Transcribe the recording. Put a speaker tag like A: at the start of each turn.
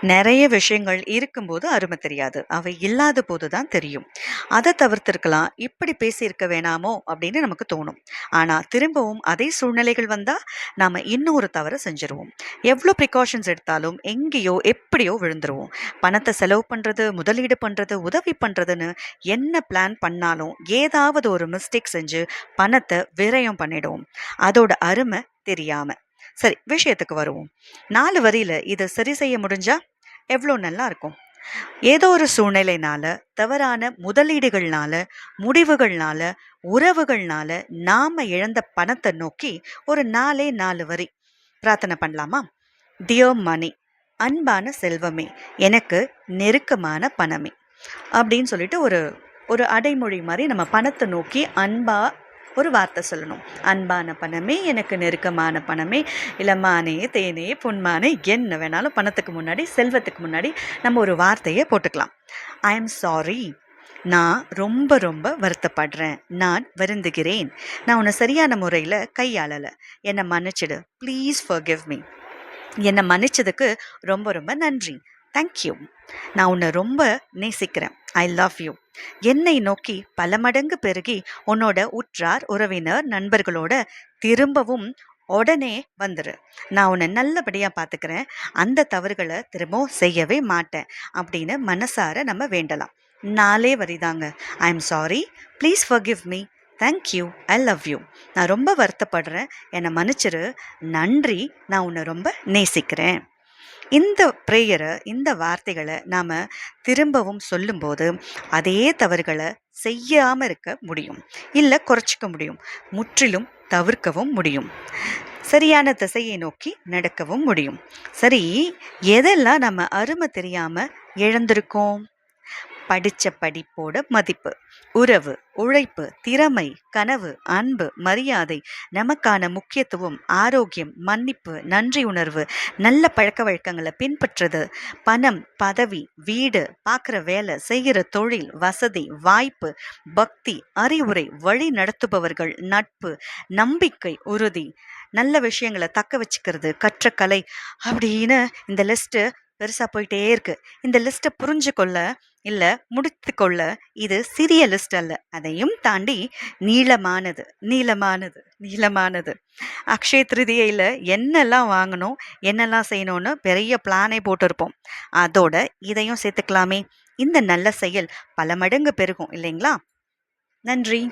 A: நெறைய விஷயங்கள் இருக்கும்போது அருமை தெரியாது. அவை இல்லாத போது தான் தெரியும். அத தவிர்த்திருக்கலாம். இப்படி பேசியிருக்க வேணாமோ! அப்படின்னு நமக்கு தோணும். ஆனா, திரும்பவும் அதே சூழ்நிலைகள் வந்தா, நாம இன்னொரு தவற செஞ்சுருவோம். எவ்ளோ ப்ரிகாஷன்ஸ் எடுத்தாலும், எங்கேயோ, எப்படியோ விழுந்துருவோம். பணத்த செலவு பண்றது, முதலீடு பண்றது, உதவி பண்றதுன்னு என்ன பிளான் பண்ணாலும், ஏதாவது ஒரு மிஸ்டேக் செஞ்சு பணத்த விரயம் பண்ணிடுவோம். அதோட அரும தெரியாம. சரி, விஷயத்துக்கு வருவோம். 4 வரியில இத சரி செய்ய முடிஞ்சா எவ்ளோ நல்லா இருக்கும். ஏதோ ஒரு சூழ்நிலைனால, தவறான முதலீடுகள்னால, முடிவுகள்னால, உறவுகள்னால நாம இழந்த பணத்த நோக்கி ஒரு 4 வரி பிரார்த்தனை பண்ணலாமா? டியர் மனி, அன்பான செல்வமே, எனக்கு நெருக்கமான பணமே அப்படின்னு சொல்லிட்டு ஒரு ஒரு அடைமொழி மாரி நம்ம பணத்த நோக்கி அன்பா ஒரு வார்த்தை சொல்லணும். அன்பான பணமே, எனக்கு நெருக்கமான பணமே, இல்ல மானே, தேனே, பொன்மானே என்ன வேணாலும் பணத்துக்கு முன்னாடி, செல்வத்துக்கு முன்னாடி நம்ம ஒரு வார்த்தைய போட்டுக்கலாம். ஐ அம் சாரி. நான் ரொம்ப ரொம்ப வருத்தப்படுறேன். நான் வருந்துகிறேன். நான் உன்னை சரியான முறையில கையாளல. என்னை மன்னிச்சிடு. Please forgive me. என்னை மன்னிச்சதுக்கு ரொம்ப ரொம்ப நன்றி. தேங்க்யூ. நான் உன்னை ரொம்ப நேசிக்கிறேன். ஐ லவ் யூ. என்னை நோக்கி பல மடங்கு பெருகி உன்னோட உற்றார், உறவினர், நண்பர்களோட திரும்பவும் உடனே வந்துரு. நான் உன்னை நல்லபடியா பார்த்துக்கிறேன். அந்த தவறுகளை திரும்பவும் செய்யவே மாட்டேன் அப்படின்னு மனசார நம்ம வேண்டலாம். 4 வரிதாங்க. I am sorry. Please forgive me. Thank you. I love you. நான் ரொம்ப வருத்தப்படுறேன். என்னை மன்னிச்சிரு. நன்றி. நான் உன்னை ரொம்ப நேசிக்கிறேன். இந்த ப்ரேயரை, இந்த வார்த்தைகளை நாம் திரும்பவும் சொல்லும்போது அதே தவறுகளை செய்யாமல் இருக்க முடியும், இல்லை குறைச்சிக்க முடியும், முற்றிலும் தவிர்க்கவும் முடியும், சரியான திசையை நோக்கி நடக்கவும் முடியும். சரி, எதெல்லாம் நம்ம அருமை தெரியாமல் இழந்திருக்கோம்? படித்த படிப்போட மதிப்பு, உறவு, உழைப்பு, திறமை, கனவு, அன்பு, மரியாதை, நமக்கான முக்கியத்துவம், ஆரோக்கியம், மன்னிப்பு, நன்றி உணர்வு, நல்ல பழக்க வழக்கங்களை பின்பற்றுறது, பணம், பதவி, வீடு, பார்க்குற வேலை, செய்கிற தொழில், வசதி, வாய்ப்பு, பக்தி, அறிவுரை, வழி நடத்துபவர்கள், நட்பு, நம்பிக்கை, உறுதி, நல்ல விஷயங்களை தக்க வச்சுக்கிறது, கற்ற கலை அப்படின்னு இந்த லிஸ்ட்டு பெருசாக போயிட்டே இருக்கு. இந்த லிஸ்ட்டை புரிஞ்சு கொள்ள, இல்லை முடித்து கொள்ள இது சிறிய லிஸ்ட் அல்ல. அதையும் தாண்டி நீளமானது, நீளமானது, நீளமானது. அக்ஷய திருதியையில் என்னெல்லாம் வாங்கணும், என்னெல்லாம் செய்யணும்னு பெரிய பிளானே போட்டிருப்போம். அதோட இதையும் சேர்த்துக்கலாமே. இந்த நல்ல செயல் பல மடங்கு பெருகும் இல்லைங்களா? நன்றி.